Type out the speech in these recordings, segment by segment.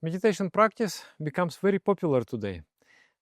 meditation practice becomes very popular today.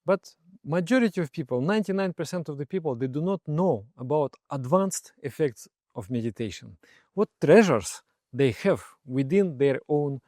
But majority of people, 99% of the people, they do not know about advanced effects of meditation. What treasures they have within their own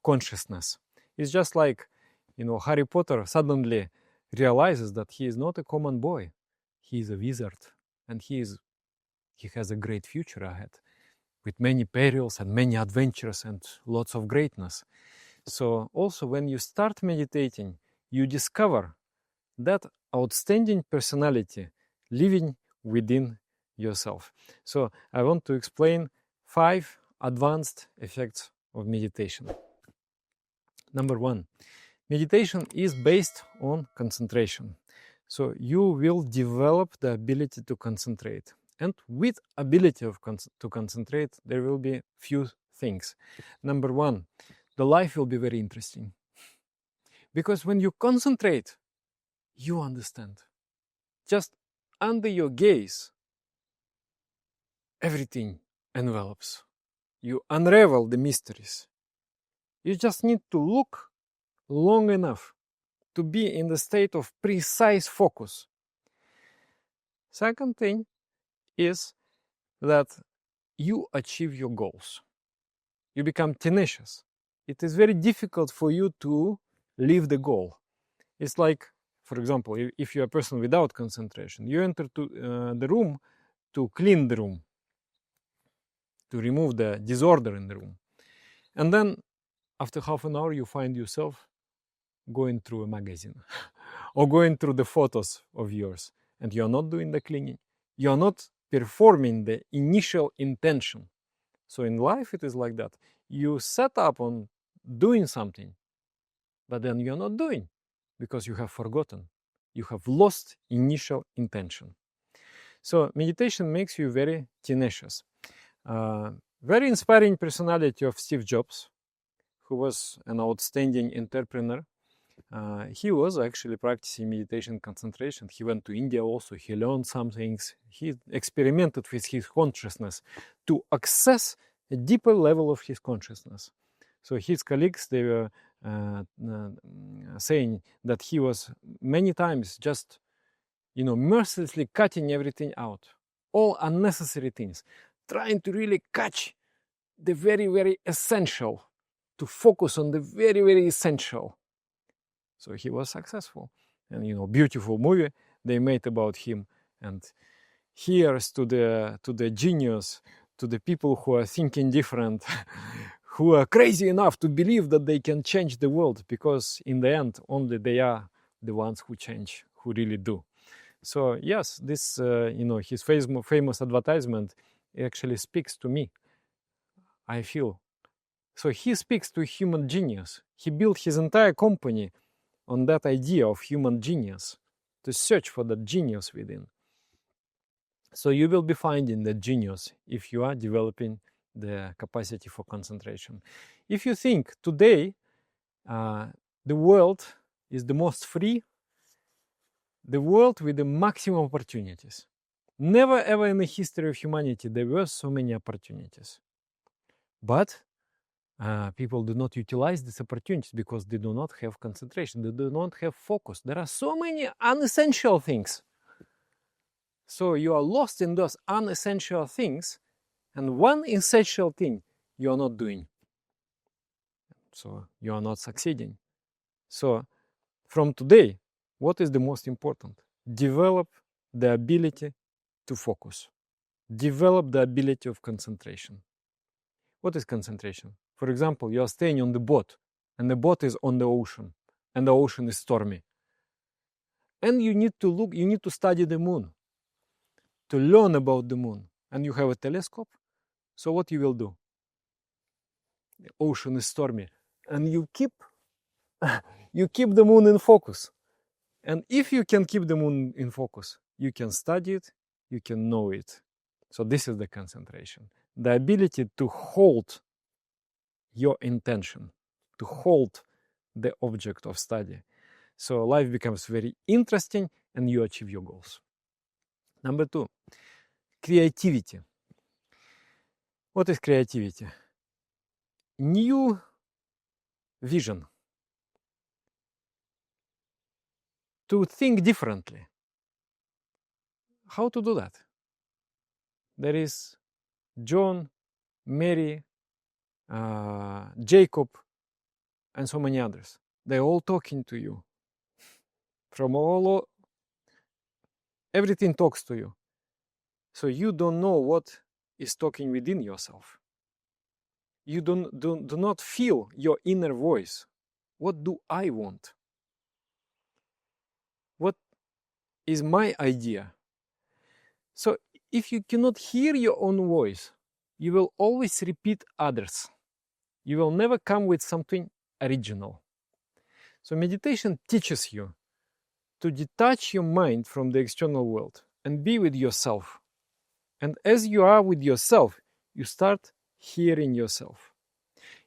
consciousness. It's just like, Harry Potter suddenly realizes that he is not a common boy. He is a wizard, and he has a great future ahead with many perils and many adventures and lots of greatness. So also when you start meditating, you discover that outstanding personality living within yourself. So I want to explain 5 advanced effects of meditation. Number 1, meditation is based on concentration. So you will develop the ability to concentrate. And with ability to concentrate, there will be few things. Number 1, the life will be very interesting. Because when you concentrate, you understand. Just under your gaze, everything envelops. You unravel the mysteries. You just need to look long enough to be in the state of precise focus. Second thing is that you achieve your goals. You become tenacious. It is very difficult for you to leave the goal. It's like, for example, if you're a person without concentration, you enter the room to clean the room, to remove the disorder in the room. And then after half an hour, you find yourself going through a magazine or going through the photos of yours, and you're not doing the cleaning. You're not performing the initial intention. So in life, it is like that. You set up on doing something, but then you're not doing because you have forgotten. You have lost initial intention. So meditation makes you very tenacious. Very inspiring personality of Steve Jobs, who was an outstanding entrepreneur. He was actually practicing meditation concentration. He went to India also. He learned some things. He experimented with his consciousness to access a deeper level of his consciousness. So his colleagues, they were saying that he was many times just, mercilessly cutting everything out, all unnecessary things, trying to really catch the very, very essential, to focus on the very, very essential. So he was successful. And, beautiful movie they made about him. And here's to the genius, to the people who are thinking different, who are crazy enough to believe that they can change the world, because in the end, only they are the ones who change, who really do. So yes, this, his famous advertisement actually speaks to me, I feel. So he speaks to human genius. He built his entire company on that idea of human genius, to search for that genius within. So you will be finding that genius if you are developing the capacity for concentration. If you think today the world is the most free, the world with the maximum opportunities. Never ever in the history of humanity there were so many opportunities. But people do not utilize these opportunities because they do not have concentration, they do not have focus. There are so many unessential things. So you are lost in those unessential things, and one essential thing you are not doing. So you are not succeeding. So from today, what is the most important? Develop the ability to focus. Develop the ability of concentration. What is concentration? For example, you are staying on the boat, and the boat is on the ocean, and the ocean is stormy. And you need to study the moon, to learn about the moon. And you have a telescope, so what you will do? The ocean is stormy, and you keep the moon in focus. And if you can keep the moon in focus, you can study it, you can know it. So this is the concentration. The ability to hold your intention, to hold the object of study. So life becomes very interesting and you achieve your goals. Number 2, creativity. What is creativity? New vision, to think differently. How to do that? There is John, Mary, Jacob, and so many others. They're all talking to you. From all, everything talks to you. So you don't know what is talking within yourself. You do not feel your inner voice. What do I want? What is my idea? So if you cannot hear your own voice, you will always repeat others. You will never come with something original. So meditation teaches you to detach your mind from the external world and be with yourself. And as you are with yourself, you start hearing yourself.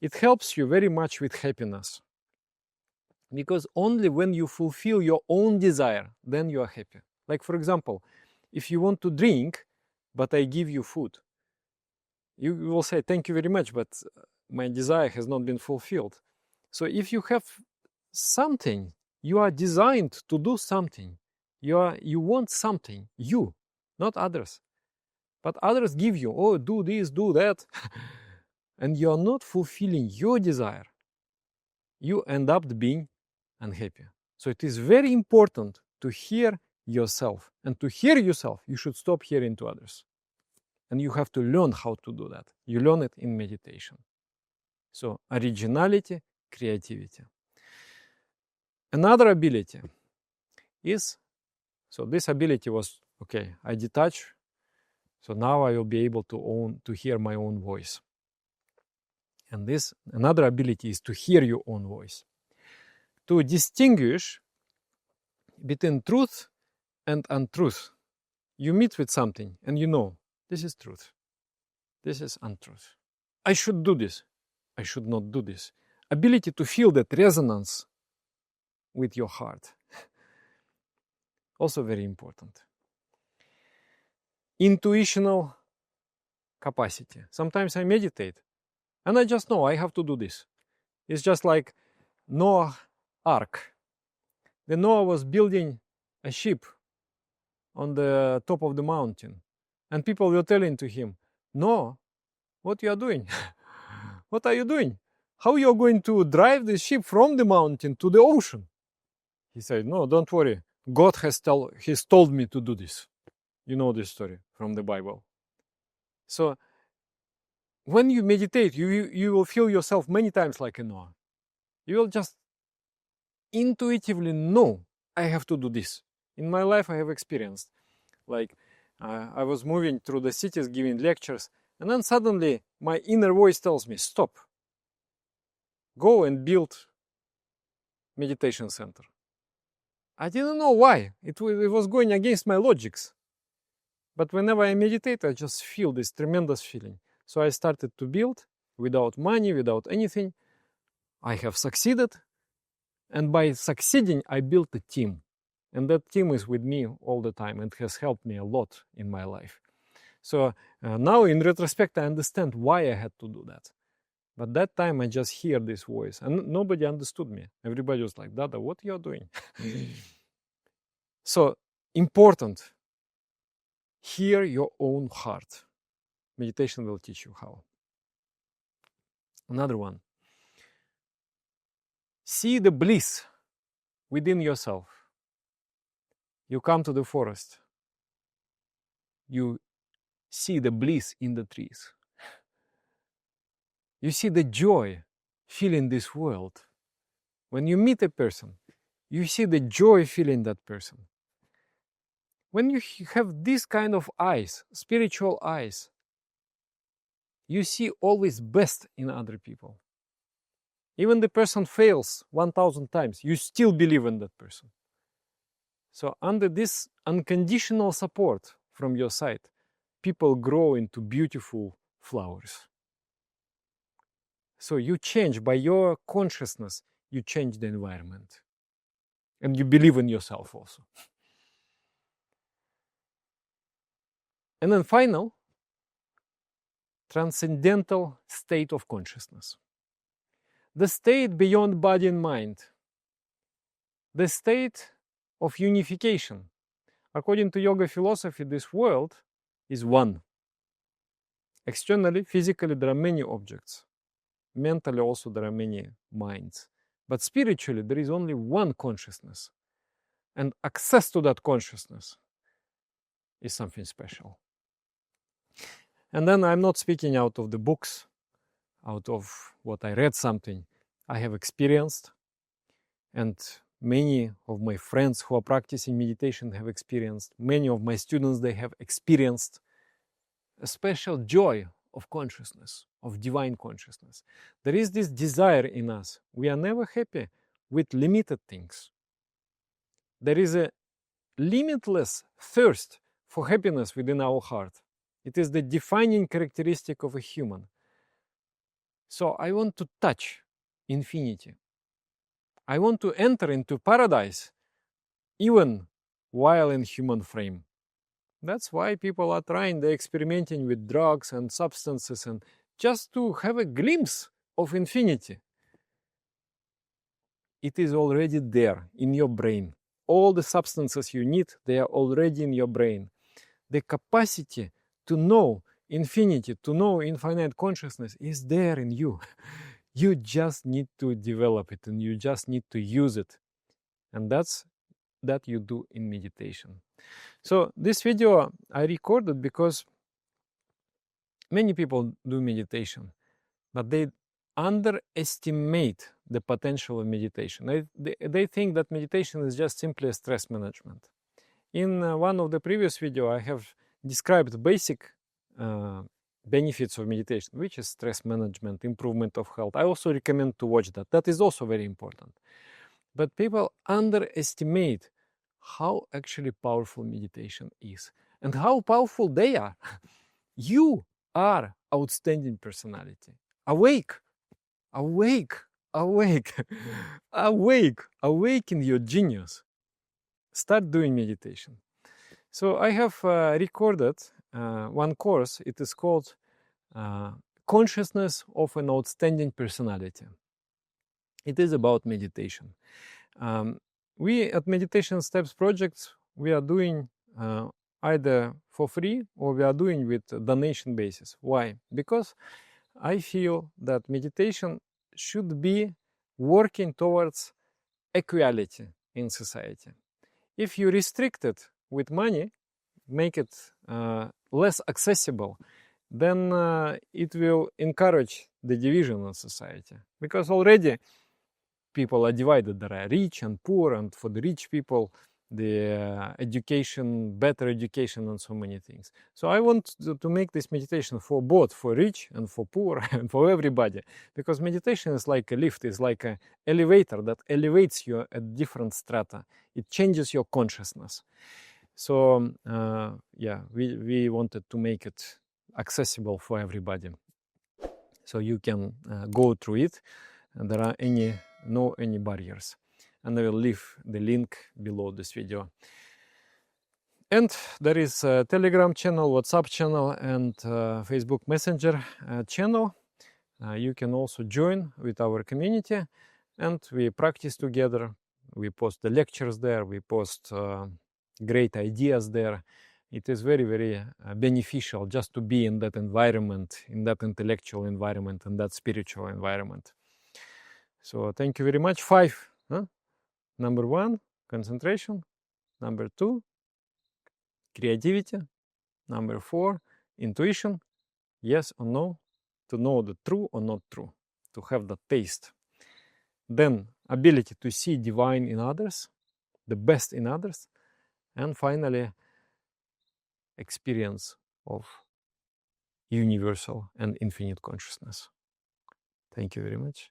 It helps you very much with happiness. Because only when you fulfill your own desire, then you are happy. Like for example, if you want to drink, but I give you food, you will say, thank you very much, but my desire has not been fulfilled. So if you have something, you are designed to do something. You want something, you, not others. But others give you, oh, do this, do that. And you are not fulfilling your desire. You end up being unhappy. So it is very important to hear yourself. And to hear yourself, you should stop hearing to others. And you have to learn how to do that. You learn it in meditation. So originality, creativity. Another ability is, so this ability was, okay, I detach, so now I will be able to hear my own voice. And this, another ability is to hear your own voice. To distinguish between truth and untruth. You meet with something and you know, this is truth. This is untruth. I should do this. I should not do this. Ability to feel that resonance with your heart. Also very important. Intuitional capacity. Sometimes I meditate and I just know I have to do this. It's just like Noah's Ark. The Noah was building a ship on the top of the mountain. And people were telling to him, Noah, what you are doing? What are you doing? How you are going to drive the ship from the mountain to the ocean? He said, no, don't worry. God has told me to do this. You know this story from the Bible. So when you meditate, you will feel yourself many times like a Noah. You will just intuitively know, I have to do this. In my life, I have experienced, like I was moving through the cities, giving lectures, and then suddenly my inner voice tells me, stop. Go and build meditation center. I didn't know why. It was going against my logics. But whenever I meditate, I just feel this tremendous feeling. So I started to build without money, without anything. I have succeeded. And by succeeding, I built a team. And that team is with me all the time and has helped me a lot in my life. So now in retrospect, I understand why I had to do that. But that time I just hear this voice and nobody understood me. Everybody was like, Dada, what you're doing? So important, hear your own heart. Meditation will teach you how. Another one, see the bliss within yourself. You come to the forest. You see the bliss in the trees. You see the joy filling this world. When you meet a person, you see the joy filling that person. When you have this kind of eyes, spiritual eyes, you see always best in other people. Even the person fails 1,000 times, you still believe in that person. So under this unconditional support from your side, people grow into beautiful flowers. So you change, by your consciousness, you change the environment. And you believe in yourself also. And then final, transcendental state of consciousness. The state beyond body and mind. The state of unification. According to yoga philosophy, this world is one. Externally, physically, there are many objects. Mentally, also, there are many minds. But spiritually, there is only one consciousness. And access to that consciousness is something special. And then I'm not speaking out of the books, out of what I read something. I have experienced, and many of my friends who are practicing meditation have experienced. Many of my students, they have experienced a special joy of consciousness, of divine consciousness. There is this desire in us. We are never happy with limited things. There is a limitless thirst for happiness within our heart. It is the defining characteristic of a human. So I want to touch infinity. I want to enter into paradise even while in human frame. That's why people are trying, they're experimenting with drugs and substances and just to have a glimpse of infinity. It is already there in your brain. All the substances you need, they are already in your brain. The capacity to know infinity, to know infinite consciousness is there in you. You just need to develop it and you just need to use it. And that you do in meditation. So this video I recorded because many people do meditation, but they underestimate the potential of meditation. They think that meditation is just simply a stress management. In one of the previous videos, I have described basic benefits of meditation, which is stress management, improvement of health. I also recommend to watch that. That is also very important. But people underestimate how actually powerful meditation is and how powerful they are. You are outstanding personality. Awake, awake, awake, awake, awaken your genius. Start doing meditation. So I have recorded one course. It is called Consciousness of an Outstanding Personality. It is about meditation. We at Meditation Steps Project, we are doing either for free or we are doing with donation basis. Why? Because I feel that meditation should be working towards equality in society. If you restrict it with money, make it less accessible, then it will encourage the division in society. Because already people are divided. There are rich and poor, and for the rich people, the education, better education, and so many things. So I want to make this meditation for both, for rich and for poor, and for everybody. Because meditation is like a lift, it's like an elevator that elevates you at different strata. It changes your consciousness. So yeah, we wanted to make it accessible for everybody. So you can go through it, and there are no barriers. And I will leave the link below this video. And there is a Telegram channel, WhatsApp channel, and Facebook Messenger channel. You can also join with our community, and we practice together. We post the lectures there, we post great ideas there. It is very, very beneficial just to be in that environment, in that intellectual environment, and that spiritual environment. So thank you very much. 5. Number 1, concentration. Number 2, creativity. Number 4, intuition. Yes or no. To know the true or not true. To have the taste. Then ability to see divine in others, the best in others. And finally, experience of universal and infinite consciousness. Thank you very much.